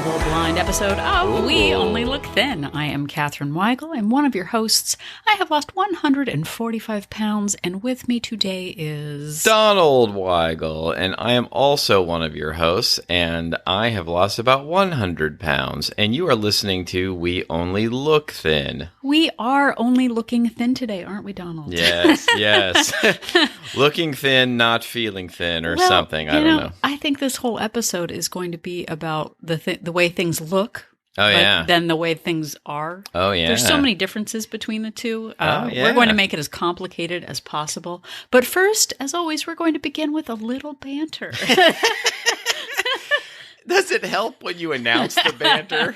double-blind episode of We Only Look Thin. I am Katherine Weigel, and one of your hosts. I have lost 145 pounds, and with me today is... Donald Weigel, and I am also one of your hosts, and I have lost about 100 pounds, and you are listening to We Only Look Thin. We are only looking thin today, aren't we, Donald? Yes, yes. Looking thin, not feeling thin, or something. I don't know. I think this whole episode is going to be about the way things look. Oh, yeah. Than the way things are. Oh, yeah. There's so many differences between the two. Yeah. We're going to make it as complicated as possible. But first, as always, we're going to begin with a little banter. Does it help when you announce the banter?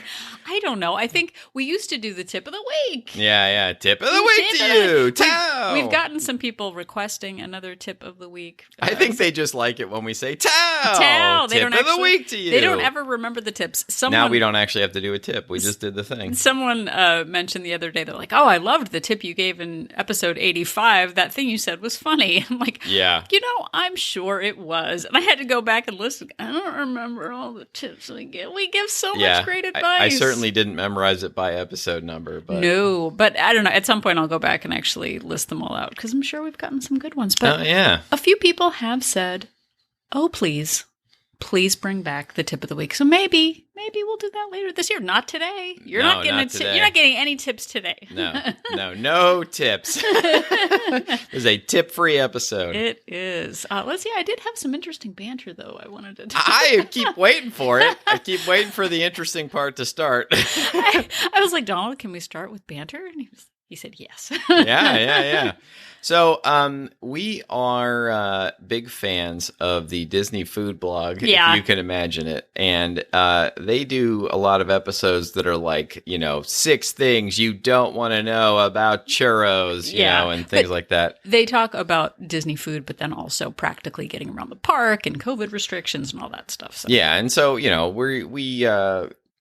I don't know. I think we used to do the tip of the week. Yeah. Tip of the week to you. Tow. We've gotten some people requesting another tip of the week. I think they just like it when we say tow. Tow. Tip of the week to you. They don't ever remember the tips. Now we don't actually have to do a tip. We just did the thing. Someone mentioned the other day, they're like, oh, I loved the tip you gave in episode 85. That thing you said was funny. I'm like, yeah. I'm sure it was. And I had to go back and listen. I don't remember all the tips we give. We give so much great advice. I certainly didn't memorize it by episode number. But no, but I don't know. At some point, I'll go back and actually list them all out because I'm sure we've gotten some good ones. But a few people have said, oh, please bring back the tip of the week. So maybe we'll do that later this year. Not today. You're not getting any tips today. No tips. This is a tip-free episode. It is. Let's see. I did have some interesting banter, though. I wanted to. I keep waiting for it. I keep waiting for the interesting part to start. I was like, Donald, can we start with banter? And he said yes. Yeah. So, we are big fans of the Disney food blog, if you can imagine it. And they do a lot of episodes that are like, 6 things you don't want to know about churros, and things like that. They talk about Disney food, but then also practically getting around the park and COVID restrictions and all that stuff. So. Yeah, and so,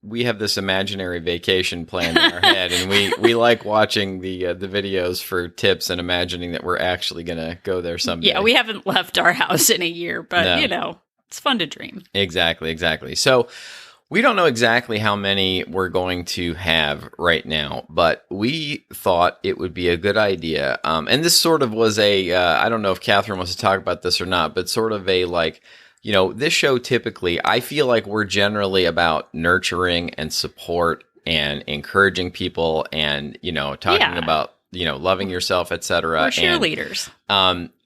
we have this imaginary vacation planned in our head, and we like watching the videos for tips and imagining that we're actually going to go there someday. Yeah, we haven't left our house in a year, but, it's fun to dream. Exactly. So we don't know exactly how many we're going to have right now, but we thought it would be a good idea. And this sort of was I don't know if Catherine wants to talk about this or not, but sort of this show typically, I feel like we're generally about nurturing and support and encouraging people and, talking about, loving yourself, etc. We're cheerleaders.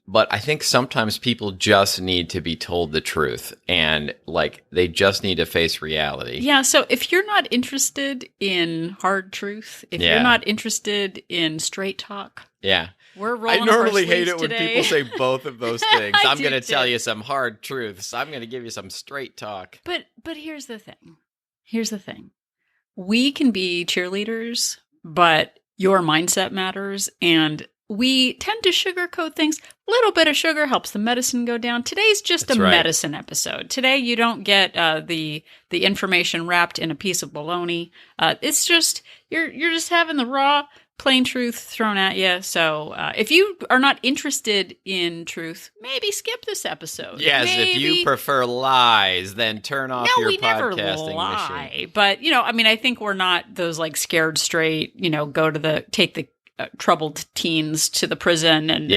But I think sometimes people just need to be told the truth and they just need to face reality. Yeah. So if you're not interested in hard truth, if you're not interested in straight talk. Yeah. We're rolling I normally hate it today. when people say both of those things. I'm going to tell you you some hard truths. I'm going to give you some straight talk. But here's the thing. We can be cheerleaders, but your mindset matters. And we tend to sugarcoat things. A little bit of sugar helps the medicine go down. Today's just a medicine episode. Today you don't get the information wrapped in a piece of bologna. It's just you're just having the raw plain truth thrown at you. So if you are not interested in truth, maybe skip this episode. Yes, if you prefer lies, then turn off your podcasting machine. But, I think we're not those scared straight, take the troubled teens to the prison. And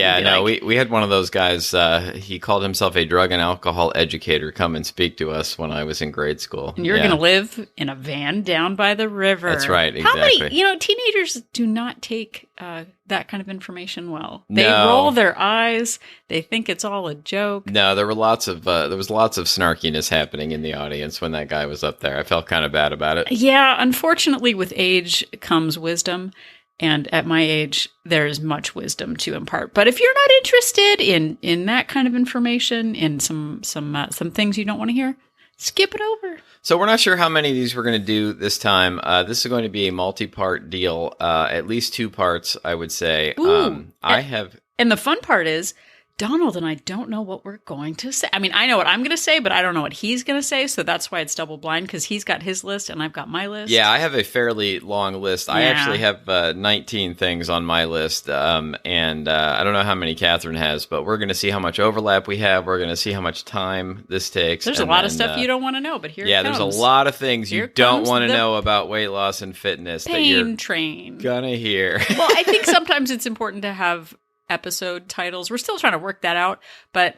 we had one of those guys, he called himself a drug and alcohol educator, come and speak to us when I was in grade school. And you're going to live in a van down by the river. That's right, exactly. How many, teenagers do not take that kind of information well. They roll their eyes. They think it's all a joke. No, there was lots of snarkiness happening in the audience when that guy was up there. I felt kind of bad about it. Yeah, unfortunately with age comes wisdom. And at my age, there is much wisdom to impart. But if you're not interested in that kind of information, in some things you don't want to hear, skip it over. So we're not sure how many of these we're going to do this time. This is going to be a multi-part deal, at least 2 parts, I would say. Ooh, and the fun part is Donald and I don't know what we're going to say. I mean, I know what I'm going to say, but I don't know what he's going to say. So that's why it's double blind, because he's got his list and I've got my list. Yeah, I have a fairly long list. I actually have 19 things on my list. And I don't know how many Catherine has, but we're going to see how much overlap we have. We're going to see how much time this takes. There's a lot of stuff you don't want to know, but here it comes. There's a lot of things you don't want to know about weight loss and fitness that you're going to hear. Well, I think sometimes it's important to have episode titles. We're still trying to work that out, but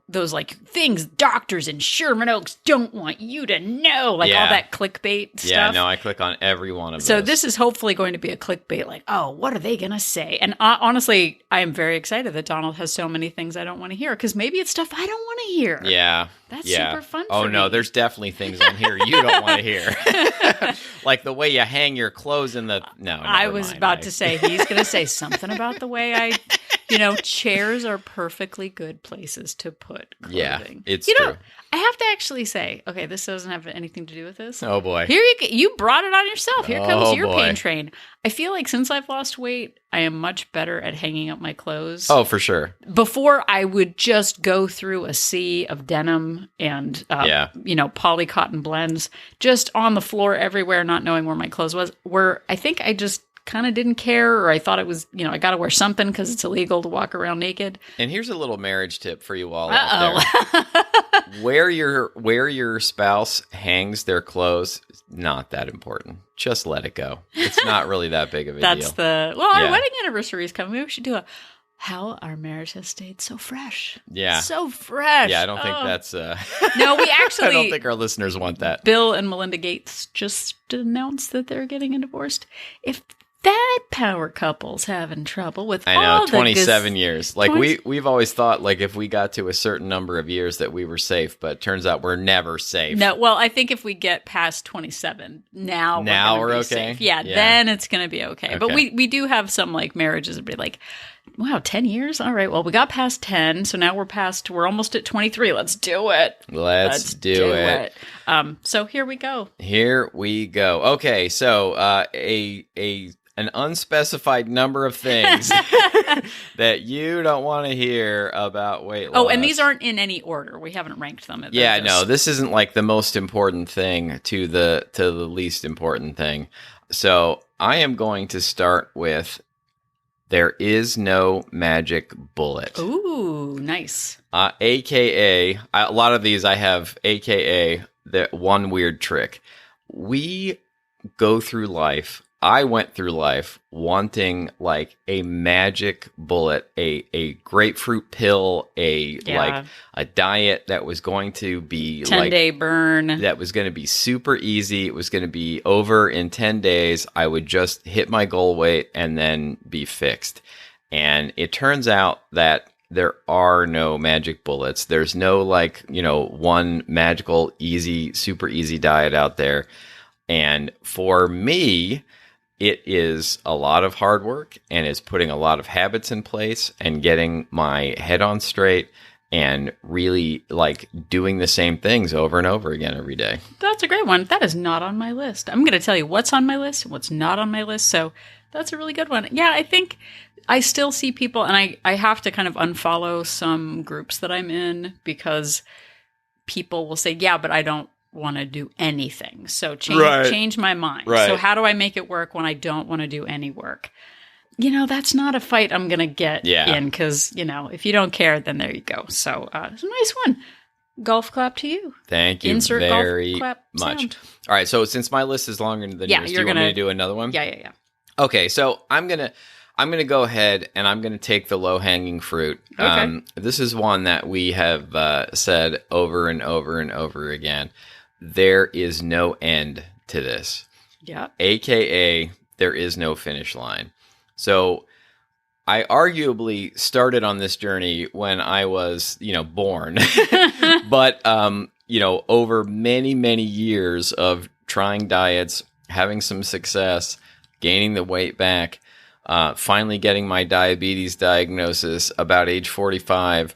those like things doctors in Sherman Oaks don't want you to know, like all that clickbait stuff. Yeah, no, I click on every one of those. So this is hopefully going to be a clickbait, like, oh, what are they going to say? And honestly, I am very excited that Donald has so many things I don't want to hear, because maybe it's stuff I don't want to hear. Yeah. That's super fun for Oh, me. no, there's definitely things on here you don't want to hear. Like the way you hang your clothes in the... No, I was about to say, he's going to say something about the way I... chairs are perfectly good places to put clothing. Yeah, it's true. I have to actually say, okay, this doesn't have anything to do with this. Oh, boy. Here you brought it on yourself. Here comes your pain train. I feel like since I've lost weight, I am much better at hanging up my clothes. Oh, for sure. Before, I would just go through a sea of denim and, poly cotton blends just on the floor everywhere, not knowing where my clothes was. Where I think I just kind of didn't care, or I thought it was, I got to wear something because it's illegal to walk around naked. And here's a little marriage tip for you all out there. Where your spouse hangs their clothes is not that important. Just let it go. It's not really that big of a deal. Our wedding anniversary is coming. Maybe we should do how our marriage has stayed so fresh. Yeah. So fresh. Yeah, I don't think that's... No, we actually... I don't think our listeners want that. Bill and Melinda Gates just announced that they're getting divorced. If that power couple's having trouble with all the... 27 years. Like, we've always thought, like, if we got to a certain number of years that we were safe, but it turns out we're never safe. No, well, I think if we get past 27, now we're okay? Safe. Yeah, then it's going to be okay. But we do have some, like, marriages that be like... Wow, 10 years? All right. Well, we got past 10, so now we're almost at 23. Let's do it. Let's do it. So here we go. Here we go. Okay, so an unspecified number of things that you don't want to hear about weight loss. Oh, and these aren't in any order. We haven't ranked them. No, this isn't like the most important thing to the least important thing. So I am going to start with... There is no magic bullet. Ooh, nice. AKA, a lot of these I have AKA the one weird trick. We go through life. I went through life wanting like a magic bullet, a grapefruit pill, like a diet that was going to be 10-day burn. That was going to be super easy. It was going to be over in 10 days. I would just hit my goal weight and then be fixed. And it turns out that there are no magic bullets. There's no one magical, easy, super easy diet out there. And for me, it is a lot of hard work, and it's putting a lot of habits in place and getting my head on straight and really like doing the same things over and over again every day. That's a great one. That is not on my list. I'm going to tell you what's on my list and what's not on my list. So that's a really good one. Yeah, I think I still see people, and I have to kind of unfollow some groups that I'm in because people will say, yeah, but I don't want to do anything. So change my mind. Right. So how do I make it work when I don't want to do any work? That's not a fight I'm going to get in because, if you don't care, then there you go. So it's a nice one. Golf clap to you. Thank you very much. Sound. All right. So since my list is longer than yours, do you want me to do another one? Yeah. Okay. So I'm going to go ahead and I'm going to take the low-hanging fruit. Okay. This is one that we have said over and over and over again. There is no end to this. Yeah. AKA, there is no finish line. So I arguably started on this journey when I was, born. But, over many, many years of trying diets, having some success, gaining the weight back, finally getting my diabetes diagnosis about age 45,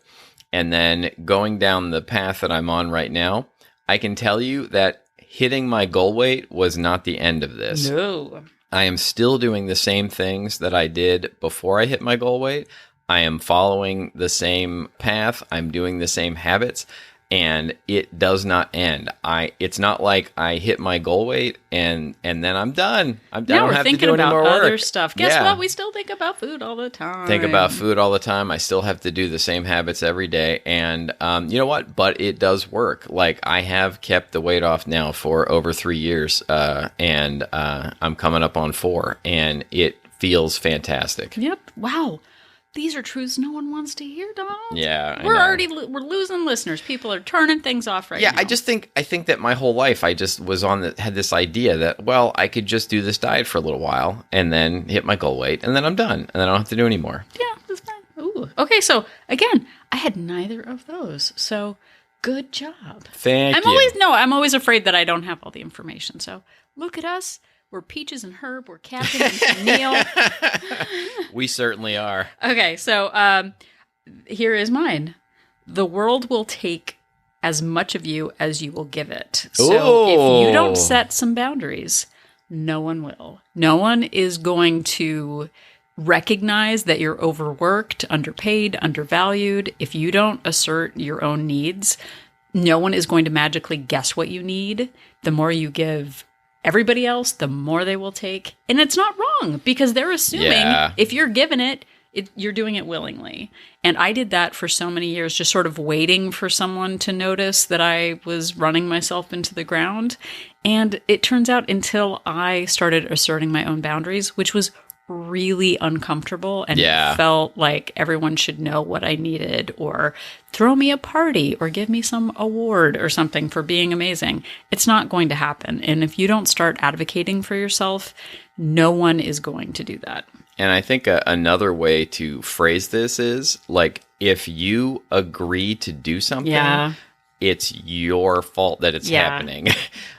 and then going down the path that I'm on right now, I can tell you that hitting my goal weight was not the end of this. No. I am still doing the same things that I did before I hit my goal weight. I am following the same path. I'm doing the same habits. And it does not end. It's not like I hit my goal weight and then I'm done. I don't have to do any more work. Other stuff. Guess what? We still think about food all the time. Think about food all the time. I still have to do the same habits every day. And you know what? But it does work. Like, I have kept the weight off now for over 3 years, and I'm coming up on 4, and it feels fantastic. Yep. Wow. These are truths no one wants to hear, Donald. Yeah, we're losing listeners. People are turning things off now. Yeah, I think that my whole life I just was had this idea that, well, I could just do this diet for a little while and then hit my goal weight and then I'm done and then I don't have to do any more. Yeah, that's fine. Ooh. Okay, so again, I had neither of those. So good job. Thank you. I'm always afraid that I don't have all the information. So look at us. We're Peaches and Herb. We're Captain and Neil. We certainly are. Okay, so here is mine. The world will take as much of you as you will give it. So if you don't set some boundaries, no one will. No one is going to recognize that you're overworked, underpaid, undervalued. If you don't assert your own needs, no one is going to magically guess what you need. The more you give everybody else, the more they will take. And it's not wrong because they're assuming if you're given it, you're doing it willingly. And I did that for so many years, just sort of waiting for someone to notice that I was running myself into the ground. And it turns out until I started asserting my own boundaries, which was really uncomfortable and felt like everyone should know what I needed or throw me a party or give me some award or something for being amazing. It's not going to happen. And if you don't start advocating for yourself, no one is going to do that. And I think another way to phrase this is like, if you agree to do something, it's your fault that it's happening.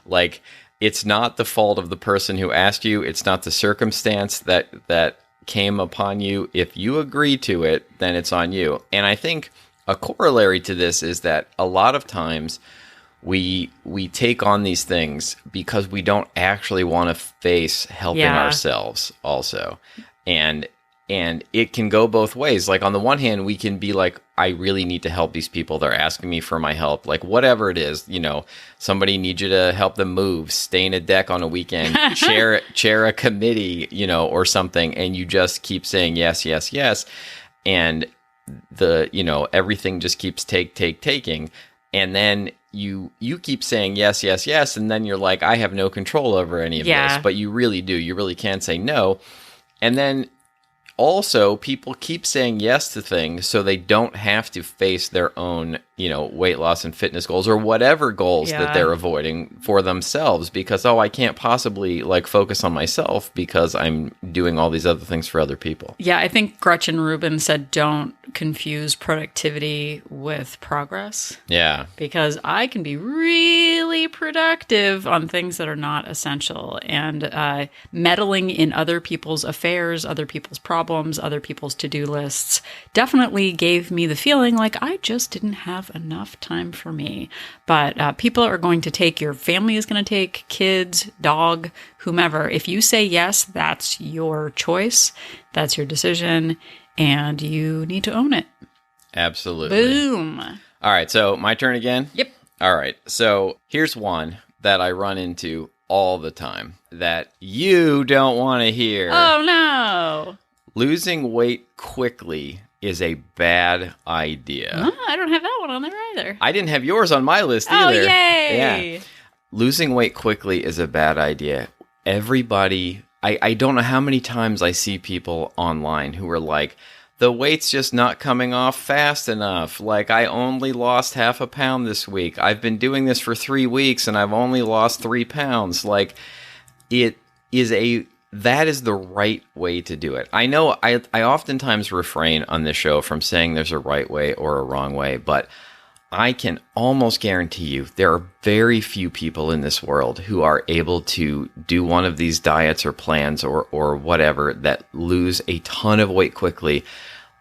Like, it's not the fault of the person who asked you. It's not the circumstance that came upon you. If you agree to it, then it's on you. And I think a corollary to this is that a lot of times we take on these things because we don't actually want to face helping ourselves also. And it can go both ways. Like, on the one hand, we can be like, I really need to help these people. They're asking me for my help. Like, whatever it is, somebody needs you to help them move, stain a deck on a weekend, chair a committee, or something. And you just keep saying yes, yes, yes. And everything just keeps taking. And then you keep saying yes, yes, yes. And then you're like, I have no control over any of this. But you really do. You really can say no. And then also, people keep saying yes to things so they don't have to face their own, weight loss and fitness goals or whatever goals that they're avoiding for themselves because, I can't possibly focus on myself because I'm doing all these other things for other people. Yeah, I think Gretchen Rubin said, don't confuse productivity with progress. Yeah. Because I can be really productive on things that are not essential and meddling in other people's affairs, other people's problems, other people's to-do lists definitely gave me the feeling like I just didn't have enough time for me. But people are going to take, your family is going to take, kids, dog, whomever. If you say yes, that's your choice. That's your decision. And you need to own it. Absolutely. Boom. All right. So my turn again? Yep. All right. So here's one that I run into all the time that you don't want to hear. Oh, no. Losing weight quickly is a bad idea. Oh, I don't have that one on there either. I didn't have yours on my list either. Oh, yay! Yeah. Losing weight quickly is a bad idea. Everybody, I don't know how many times I see people online who are like, the weight's just not coming off fast enough. Like, I only lost 0.5 pound this week. I've been doing this for 3 weeks and I've only lost 3 pounds. Like, that is the right way to do it. I know I oftentimes refrain on this show from saying there's a right way or a wrong way, but I can almost guarantee you there are very few people in this world who are able to do one of these diets or plans or whatever that lose a ton of weight quickly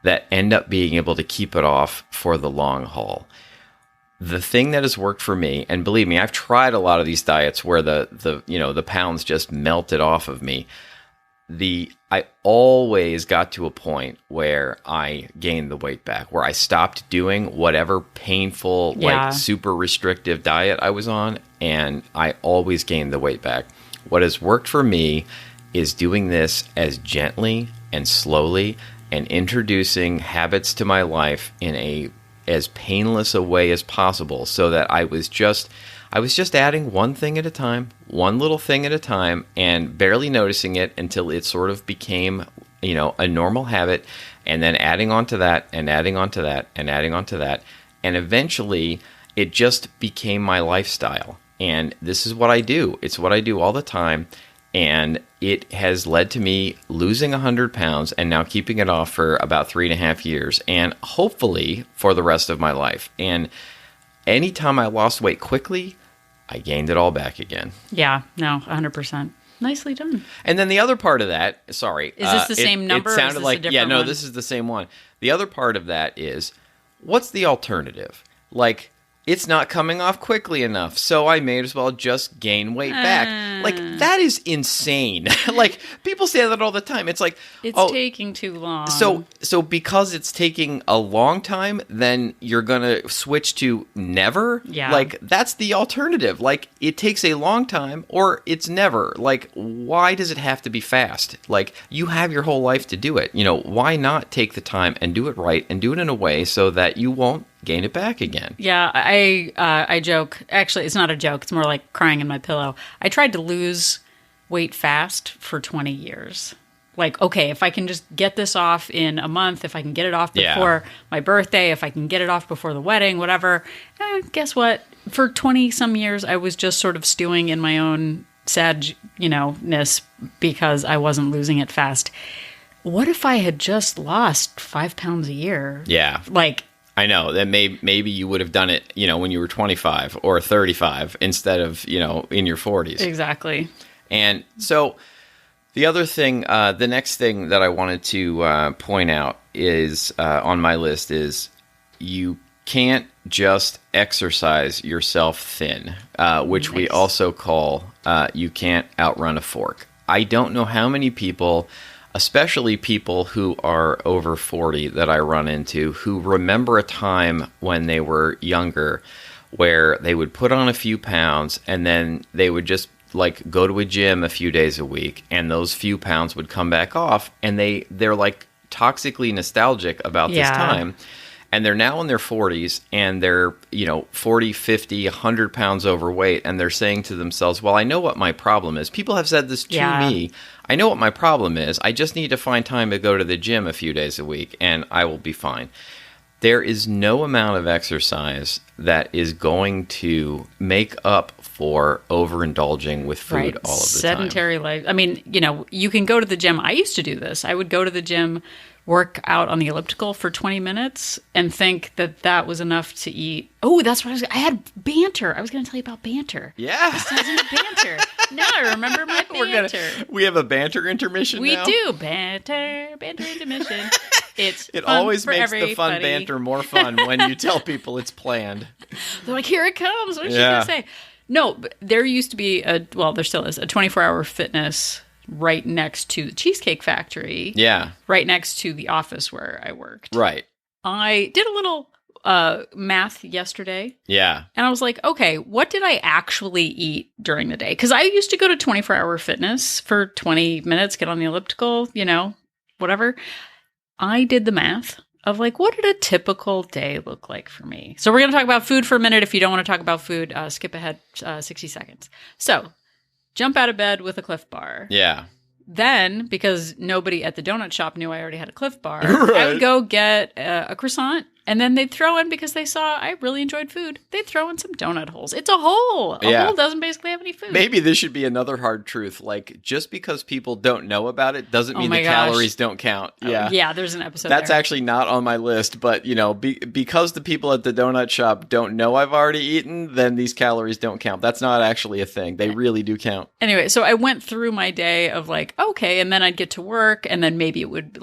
that end up being able to keep it off for the long haul. The thing that has worked for me, and believe me, I've tried a lot of these diets where the pounds just melted off of me. I always got to a point where I gained the weight back, where I stopped doing whatever painful, like super restrictive diet I was on, and I always gained the weight back. What has worked for me is doing this as gently and slowly and introducing habits to my life in as painless a way as possible, so that I was just adding one thing at a time, one little thing at a time, and barely noticing it until it sort of became, a normal habit, and then adding on to that, and adding on to that, and adding on to that. And eventually, it just became my lifestyle. And this is what I do. It's what I do all the time. And it has led to me losing 100 pounds and now keeping it off for about 3.5 years, and hopefully for the rest of my life. And anytime I lost weight quickly, I gained it all back again. Yeah, no, 100%. Nicely done. And then the other part of that, sorry. Is this the same number? It sounded like, a different one? This is the same one. The other part of that is, what's the alternative? Like, it's not coming off quickly enough, so I may as well just gain weight back. Like, that is insane. Like, people say that all the time. It's like, it's taking too long. So because it's taking a long time, then you're going to switch to never? Yeah. Like, that's the alternative. Like, it takes a long time, or it's never. Like, why does it have to be fast? Like, you have your whole life to do it. Why not take the time and do it right, and do it in a way so that you won't gain it back again? Yeah, I joke. Actually, it's not a joke. It's more like crying in my pillow. I tried to lose weight fast for 20 years. Like, okay, if I can just get this off in a month, if I can get it off before my birthday, if I can get it off before the wedding, whatever. Guess what? For 20-some years, I was just sort of stewing in my own sad, ness because I wasn't losing it fast. What if I had just lost 5 pounds a year? Yeah. Like, I know that maybe you would have done it, when you were 25 or 35 instead of, in your 40s. Exactly. And so the other thing, the next thing that I wanted to point out is on my list is you can't just exercise yourself thin, which we also call you can't outrun a fork. I don't know how many people, especially people who are over 40 that I run into, who remember a time when they were younger where they would put on a few pounds and then they would just go to a gym a few days a week, and those few pounds would come back off, and they're like toxically nostalgic about this time. And they're now in their 40s, and they're, 40, 50, 100 pounds overweight, and they're saying to themselves, well, I know what my problem is. People have said this to me. I know what my problem is. I just need to find time to go to the gym a few days a week, and I will be fine. There is no amount of exercise that is going to make up for overindulging with food all of the time. Sedentary life. I mean, you can go to the gym. I used to do this. I would go to the gym, work out on the elliptical for 20 minutes and think that was enough to eat. Oh, that's what I had banter. I was going to tell you about banter. Yeah. This ties into banter. Now I remember my banter. We have a banter intermission now? We do. Banter intermission. It always makes the fun banter more fun when you tell people it's planned. They're like, here it comes. What is she going to say? No, but there used to be there still is, a 24-hour fitness right next to the Cheesecake Factory. Yeah. Right next to the office where I worked. Right. I did a little math yesterday. Yeah. And I was like, okay, what did I actually eat during the day? Because I used to go to 24-hour fitness for 20 minutes, get on the elliptical, whatever. I did the math of what did a typical day look like for me? So we're going to talk about food for a minute. If you don't want to talk about food, skip ahead 60 seconds. So jump out of bed with a Cliff Bar. Yeah. Then, because nobody at the donut shop knew I already had a Cliff Bar, I would go get a croissant, and then they'd throw in, because they saw I really enjoyed food, they'd throw in some donut holes. It's a hole. A hole doesn't basically have any food. Maybe this should be another hard truth. Just because people don't know about it doesn't mean the calories don't count. Yeah. Yeah, there's an episode That's there. actually not on my list, but, because the people at the donut shop don't know I've already eaten, then these calories don't count. That's not actually a thing. They really do count. Anyway, so I went through my day of okay, and then I'd get to work, and then maybe it would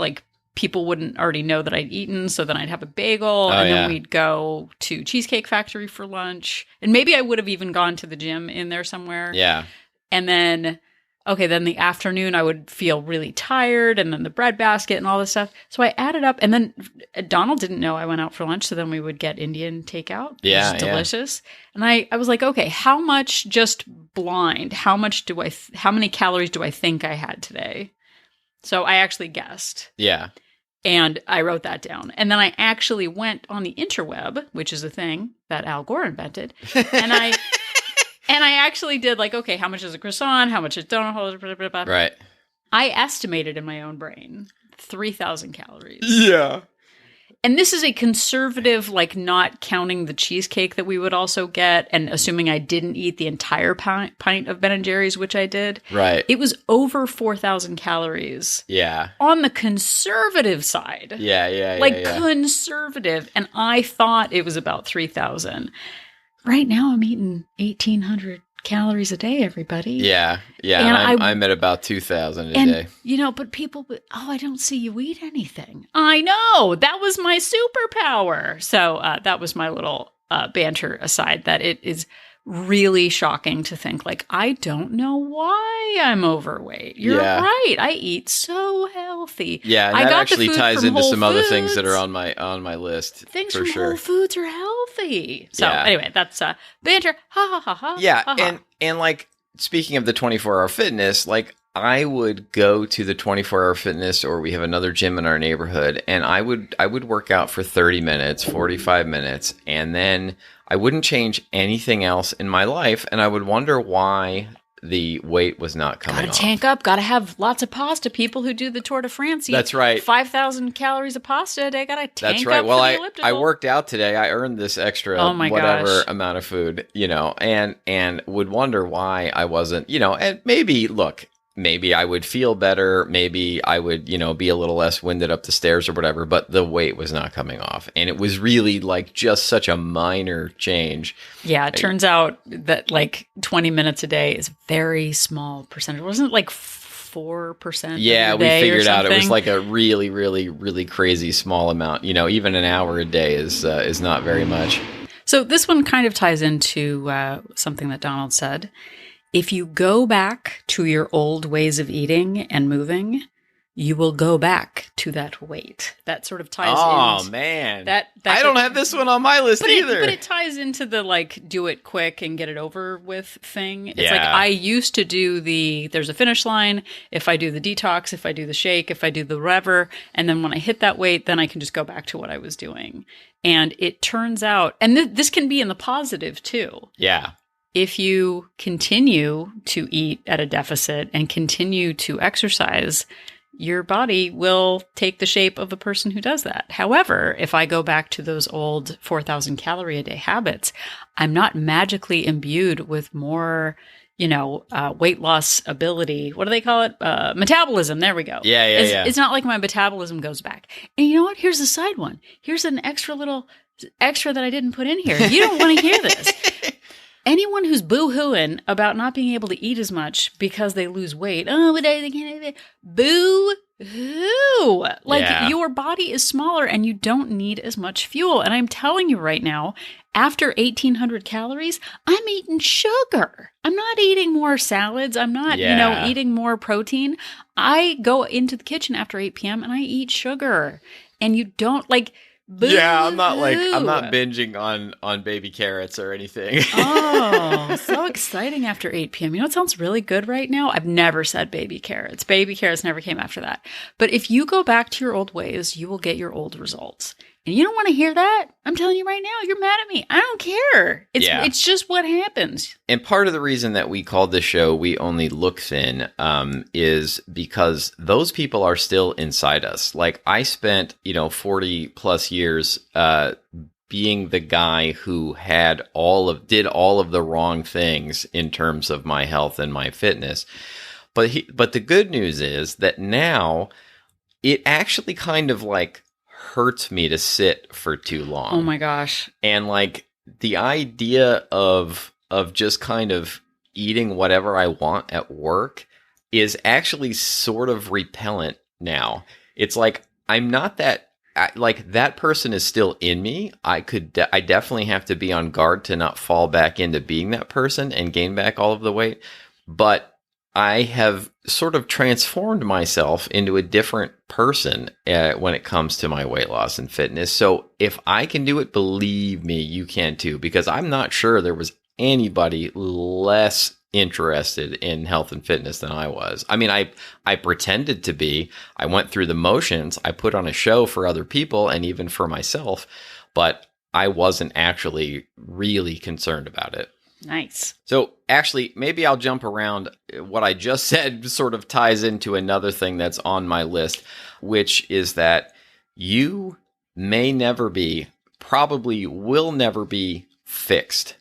people wouldn't already know that I'd eaten, so then I'd have a bagel, and then we'd go to Cheesecake Factory for lunch, and maybe I would have even gone to the gym in there somewhere. Yeah. And then okay, then the afternoon I would feel really tired, and then the bread basket and all this stuff. So I added up, and then Donald didn't know I went out for lunch, so then we would get Indian takeout, which is delicious. And I was like, okay, how much, just blind, how many calories do I think I had today? So I actually guessed. Yeah. And I wrote that down. And then I actually went on the interweb, which is a thing that Al Gore invented, and I actually did like, okay, how much is a croissant? How much is donut holes? Blah, blah, blah. Right. I estimated in my own brain 3,000 calories. Yeah. And this is a conservative, like not counting the cheesecake that we would also get and assuming I didn't eat the entire pint of Ben & Jerry's, which I did. Right. It was over 4,000 calories. Yeah. On the conservative side. Yeah. Conservative. And I thought it was about 3,000. Right now I'm eating 1,800 calories a day, everybody. Yeah. And I'm at about 2,000 a day. But people, I don't see you eat anything. I know. That was my superpower. So that was my little banter aside, that it is really shocking to think, like, I don't know why I'm overweight. You're right. I eat so healthy. Yeah, and that actually ties into some other things that are on my list. Things from Whole Foods are healthy. So anyway, that's banter. Ha ha ha ha. Yeah, ha, ha. And like, speaking of the 24-hour fitness, like, I would go to the 24-hour fitness, or we have another gym in our neighborhood, and I would work out for 30 minutes, 45 minutes, and then I wouldn't change anything else in my life, and I would wonder why the weight was not coming off. Gotta tank up, gotta have lots of pasta. People who do the Tour de France eat That's right. 5,000 calories of pasta a day. Gotta tank That's right. up Well, for the elliptical. I worked out today. I earned this extra whatever amount of food, and would wonder why I wasn't, and maybe I would feel better. Maybe I would, be a little less winded up the stairs or whatever, but the weight was not coming off. And it was really like just such a minor change. Yeah. It turns out that like 20 minutes a day is a very small percentage. Wasn't it like 4%? Yeah, we figured out it was like a really, really, really crazy small amount. Even an hour a day is not very much. So this one kind of ties into something that Donald said. If you go back to your old ways of eating and moving, you will go back to that weight. That sort of ties in. Oh, man. I don't have this one on my list either. But it ties into the, like, do it quick and get it over with thing. It's like I used to do there's a finish line. If I do the detox, if I do the shake, if I do the whatever, and then when I hit that weight, then I can just go back to what I was doing. And it turns out, and this can be in the positive too. Yeah. If you continue to eat at a deficit and continue to exercise, your body will take the shape of a person who does that. However, if I go back to those old 4,000 calorie a day habits, I'm not magically imbued with more, weight loss ability. What do they call it? Metabolism. There we go. Yeah. It's not like my metabolism goes back. And you know what? Here's a side one. Here's an extra that I didn't put in here. You don't want to hear this. Anyone who's boo-hooing about not being able to eat as much because they lose weight, boo-hoo. Like, your body is smaller and you don't need as much fuel. And I'm telling you right now, after 1,800 calories, I'm eating sugar. I'm not eating more salads. I'm not, eating more protein. I go into the kitchen after 8 p.m. and I eat sugar. And you don't, like... Boo-hoo. Yeah, I'm not binging on baby carrots or anything. Oh, so exciting after 8 p.m. You know what sounds really good right now? I've never said baby carrots. Baby carrots never came after that. But if you go back to your old ways, you will get your old results. And you don't want to hear that? I'm telling you right now, you're mad at me. I don't care. It's just what happens. And part of the reason that we called this show We Only Look Thin is because those people are still inside us. Like, I spent, 40 plus years being the guy who did all of the wrong things in terms of my health and my fitness. But the good news is that now it actually kind of like hurts me to sit for too long. Oh my gosh. And like the idea of just kind of eating whatever I want at work is actually sort of repellent now. It's like, I'm not that, like, that person is still in me. I definitely have to be on guard to not fall back into being that person and gain back all of the weight. But I have sort of transformed myself into a different person when it comes to my weight loss and fitness. So if I can do it, believe me, you can too, because I'm not sure there was anybody less interested in health and fitness than I was. I mean, I pretended to be. I went through the motions. I put on a show for other people and even for myself, but I wasn't actually really concerned about it. Nice. So actually, maybe I'll jump around. What I just said sort of ties into another thing that's on my list, which is that you may never be, probably will never be fixed.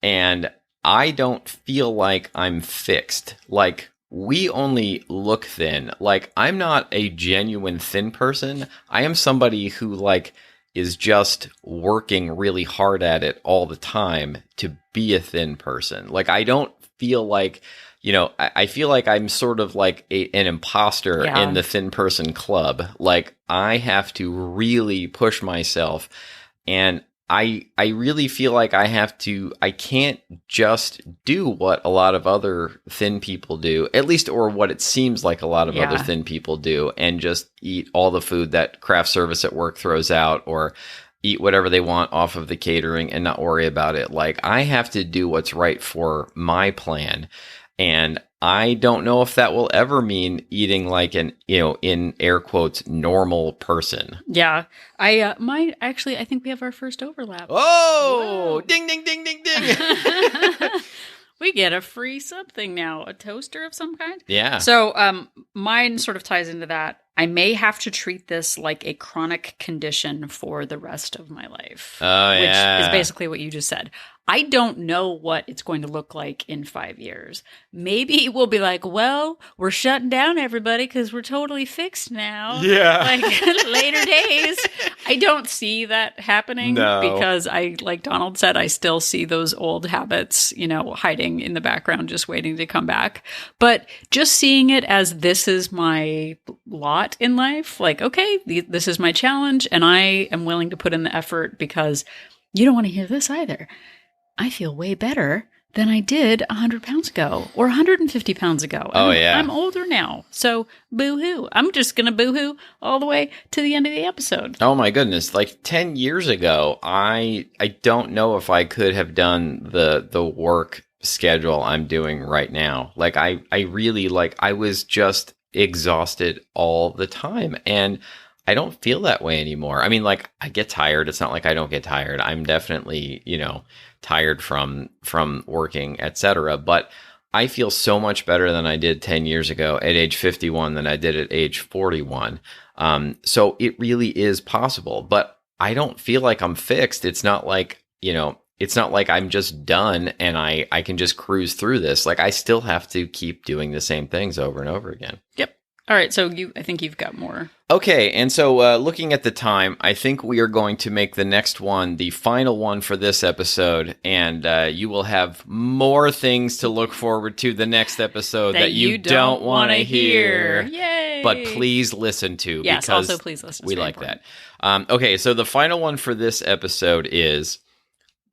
And I don't feel like I'm fixed. Like, we only look thin. Like, I'm not a genuine thin person. I am somebody who, like, is just working really hard at it all the time to be a thin person. Like, I don't feel like, I feel like I'm sort of like an imposter in the thin person club. Like, I have to really push myself, and I really feel like I can't just do what a lot of other thin people do, at least, or what it seems like a lot of other thin people do, and just eat all the food that craft service at work throws out, or eat whatever they want off of the catering and not worry about it. Like, I have to do what's right for my plan. And I don't know if that will ever mean eating like an, in air quotes, normal person. Yeah. I think we have our first overlap. Oh, whoa. Ding, ding, ding, ding, ding. We get a free something now, a toaster of some kind. Yeah. So mine sort of ties into that. I may have to treat this like a chronic condition for the rest of my life. Oh, which yeah. is basically what you just said. I don't know what it's going to look like in 5 years. Maybe we'll be like, well, we're shutting down everybody because we're totally fixed now. Yeah. Like later days. I don't see that happening because like Donald said, I still see those old habits, hiding in the background, just waiting to come back. But just seeing it as this is my lot in life, like, okay, this is my challenge and I am willing to put in the effort, because you don't want to hear this either. I feel way better than I did 100 pounds ago or 150 pounds ago. I'm older now. So boo-hoo. I'm just going to boo-hoo all the way to the end of the episode. Oh my goodness. Like 10 years ago, I don't know if I could have done the work schedule I'm doing right now. Like, I really, like, I was just exhausted all the time, and I don't feel that way anymore. I mean, like, I get tired. It's not like I don't get tired. I'm definitely, tired from working, etc. But I feel so much better than I did 10 years ago at age 51 than I did at age 41. So it really is possible, but I don't feel like I'm fixed. It's not like, it's not like I'm just done and I can just cruise through this. Like, I still have to keep doing the same things over and over again. Yep. All right. So I think you've got more. Okay. And so looking at the time, I think we are going to make the next one the final one for this episode. And you will have more things to look forward to the next episode that you don't want to hear. Yay. But please listen to. Yes. Because also, please listen. We like that. Okay. So the final one for this episode is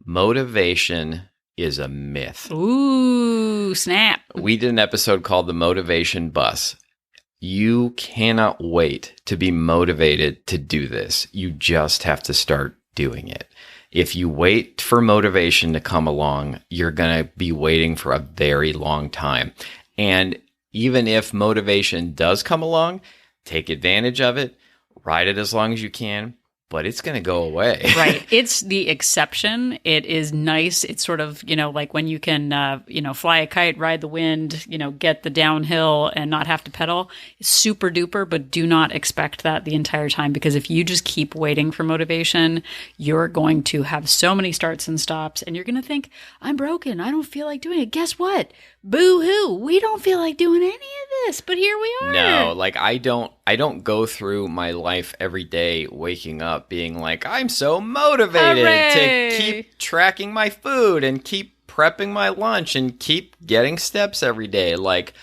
motivation is a myth. Ooh, snap. We did an episode called The Motivation Bus. You cannot wait to be motivated to do this. You just have to start doing it. If you wait for motivation to come along, you're going to be waiting for a very long time. And even if motivation does come along, take advantage of it, ride it as long as you can, but it's going to go away. Right. It's the exception. It is nice. It's sort of, like when you can, fly a kite, ride the wind, get the downhill and not have to pedal. It's super duper, but do not expect that the entire time, because if you just keep waiting for motivation, you're going to have so many starts and stops and you're going to think, I'm broken. I don't feel like doing it. Guess what? Boo-hoo. We don't feel like doing any of this, but here we are. No, like I don't go through my life every day waking up being like, I'm so motivated to keep tracking my food and keep prepping my lunch and keep getting steps every day. Like,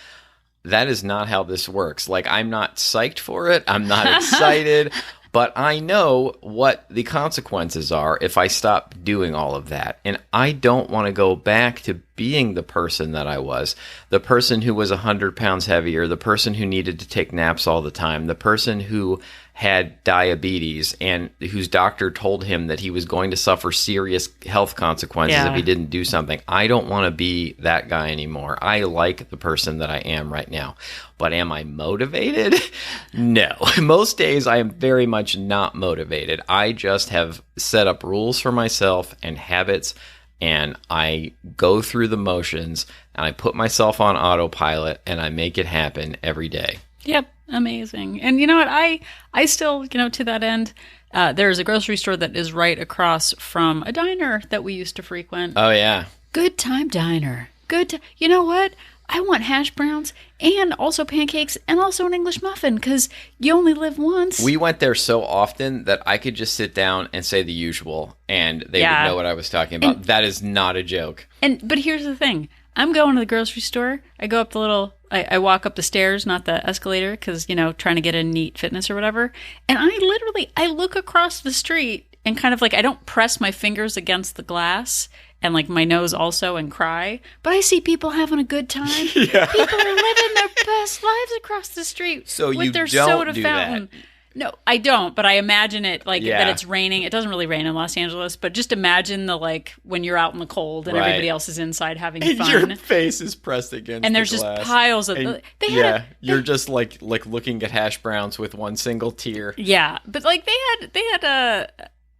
that is not how this works. Like, I'm not psyched for it. I'm not excited. But I know what the consequences are if I stop doing all of that. And I don't want to go back to being the person that I was, the person who was 100 pounds heavier, the person who needed to take naps all the time, the person who had diabetes and whose doctor told him that he was going to suffer serious health consequences if he didn't do something. I don't want to be that guy anymore. I like the person that I am right now. But am I motivated? No. Most days I am very much not motivated. I just have set up rules for myself and habits, and I go through the motions, and I put myself on autopilot, and I make it happen every day. Yep. Amazing. And you know what? I still, to that end, there's a grocery store that is right across from a diner that we used to frequent. Oh, yeah. Good Time Diner. You know what? I want hash browns and also pancakes and also an English muffin because you only live once. We went there so often that I could just sit down and say the usual and they would know what I was talking about. That is not a joke. But here's the thing. I'm going to the grocery store. I go up I walk up the stairs, not the escalator, because, trying to get a neat fitness or whatever. And I look across the street and kind of I don't press my fingers against the glass and my nose also and cry, but I see people having a good time. Yeah. People are living their best lives across the street with their soda fountain. That. No, I don't, but I imagine it that it's raining. It doesn't really rain in Los Angeles, but just imagine when you're out in the cold and everybody else is inside having fun. Your face is pressed against and there's the just piles of you're just looking at hash browns with one single tear. Yeah, but they had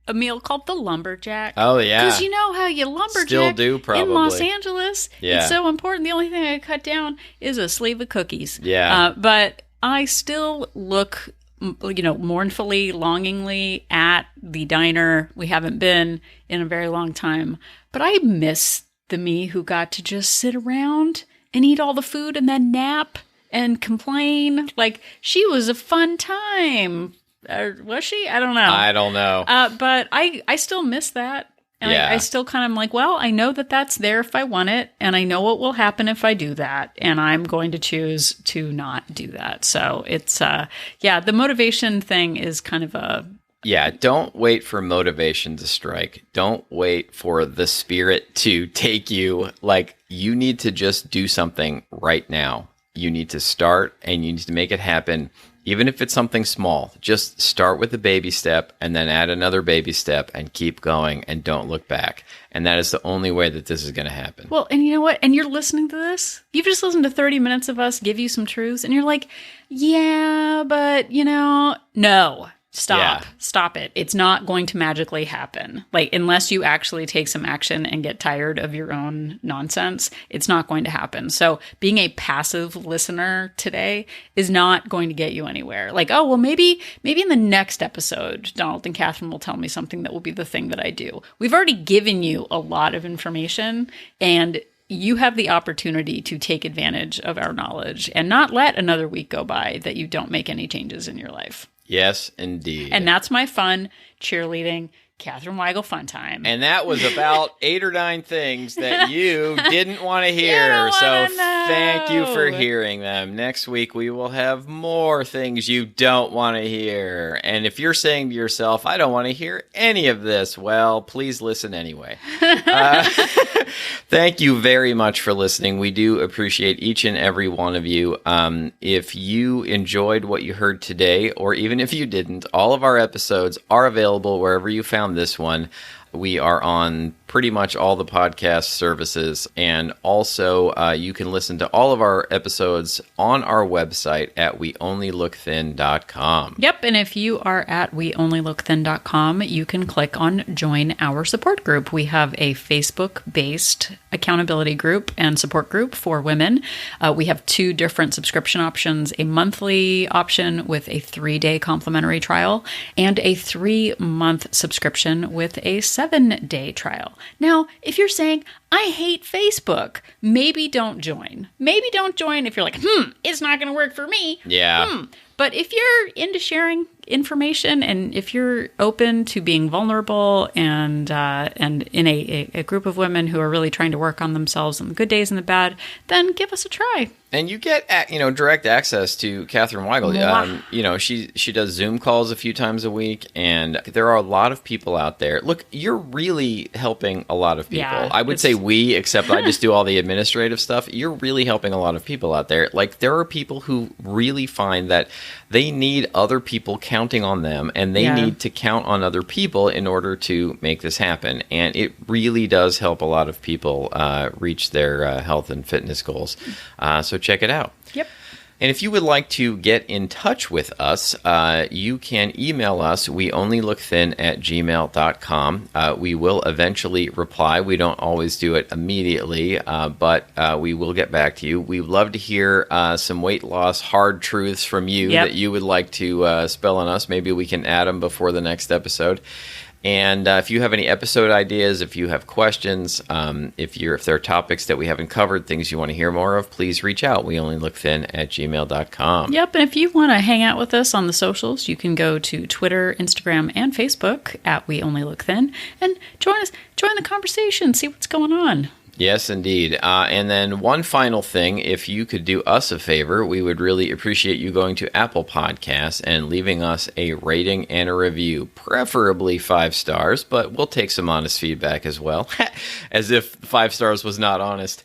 a meal called the lumberjack. Oh yeah. Because you know how you lumberjack still do probably in Los Angeles. Yeah. It's so important. The only thing I cut down is a sleeve of cookies. Yeah. But I still look mournfully, longingly at the diner. We haven't been in a very long time, but I miss the me who got to just sit around and eat all the food and then nap and complain. She was a fun time. Was she? I don't know. But I still miss that. And I still kind of I know that that's there if I want it, and I know what will happen if I do that, and I'm going to choose to not do that. So it's, the motivation thing is kind of a... Yeah, don't wait for motivation to strike. Don't wait for the spirit to take you. You need to just do something right now. You need to start, and you need to make it happen. Even if it's something small, just start with a baby step and then add another baby step and keep going and don't look back. And that is the only way that this is going to happen. Well, and you know what? And you're listening to this. You've just listened to 30 minutes of us give you some truths and you're like, yeah, but no. Stop it. It's not going to magically happen. Unless you actually take some action and get tired of your own nonsense, it's not going to happen. So being a passive listener today is not going to get you anywhere. Maybe in the next episode, Donald and Catherine will tell me something that will be the thing that I do. We've already given you a lot of information, and you have the opportunity to take advantage of our knowledge and not let another week go by that you don't make any changes in your life. Yes, indeed. And that's my fun cheerleading Catherine Weigel fun time. And that was about 8 or 9 things that you didn't want to hear. So thank you for hearing them. Next week, we will have more things you don't want to hear. And if you're saying to yourself, I don't want to hear any of this, well, please listen anyway. Thank you very much for listening. We do appreciate each and every one of you. If you enjoyed what you heard today, or even if you didn't, all of our episodes are available wherever you found this one. We are on pretty much all the podcast services, and also you can listen to all of our episodes on our website at weonlylookthin.com. Yep, and if you are at weonlylookthin.com, you can click on Join Our Support Group. We have a Facebook-based accountability group and support group for women. We have 2 different subscription options, a monthly option with a 3-day complimentary trial, and a 3-month subscription with a 7-day trial. Now, if you're saying, I hate Facebook, maybe don't join. Maybe don't join if you're like, it's not going to work for me. Yeah. But if you're into sharing information and if you're open to being vulnerable and in a group of women who are really trying to work on themselves on the good days and the bad, then give us a try. And you get, direct access to Catherine Weigel. She does Zoom calls a few times a week, and there are a lot of people out there. Look, you're really helping a lot of people. Yeah, I would say we, except I just do all the administrative stuff. You're really helping a lot of people out there. Like, there are people who really find that they need other people counting on them, and they need to count on other people in order to make this happen. And it really does help a lot of people reach their health and fitness goals. So check it out. Yep. And if you would like to get in touch with us, you can email us, weonlylookThin@gmail.com. We will eventually reply. We don't always do it immediately, but we will get back to you. We'd love to hear some weight loss hard truths from you that you would like to spell on us. Maybe we can add them before the next episode. And if you have any episode ideas, if you have questions, if there are topics that we haven't covered, things you want to hear more of, please reach out. weonlylookThin@gmail.com. Yep, and if you want to hang out with us on the socials, you can go to Twitter, Instagram, and Facebook @WeOnlyLookThin and join the conversation, see what's going on. Yes, indeed. And then one final thing, if you could do us a favor, we would really appreciate you going to Apple Podcasts and leaving us a rating and a review, preferably 5 stars, but we'll take some honest feedback as well, as if 5 stars was not honest.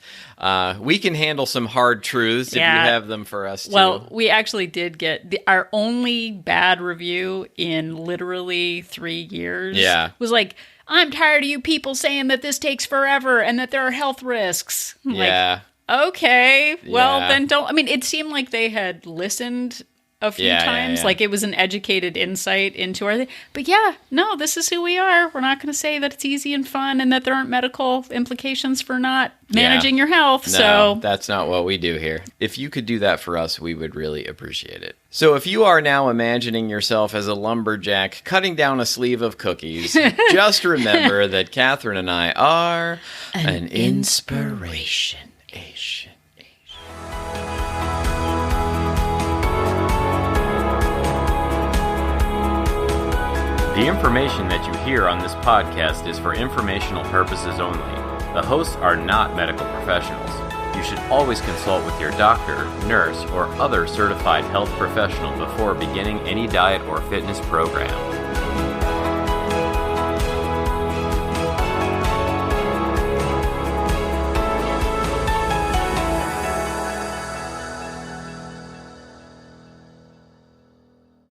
We can handle some hard truths if you have them for us, too. Well, we actually did get our only bad review in literally 3 years. Yeah. Was like, I'm tired of you people saying that this takes forever and that there are health risks. I'm like, okay, well, then don't. I mean, it seemed like they had listened a few times. Like it was an educated insight into our thing. But no, this is who we are. We're not going to say that it's easy and fun and that there aren't medical implications for not managing your health. No, so that's not what we do here. If you could do that for us, we would really appreciate it. So if you are now imagining yourself as a lumberjack cutting down a sleeve of cookies, just remember that Catherine and I are an inspiration. The information that you hear on this podcast is for informational purposes only. The hosts are not medical professionals. You should always consult with your doctor, nurse, or other certified health professional before beginning any diet or fitness program.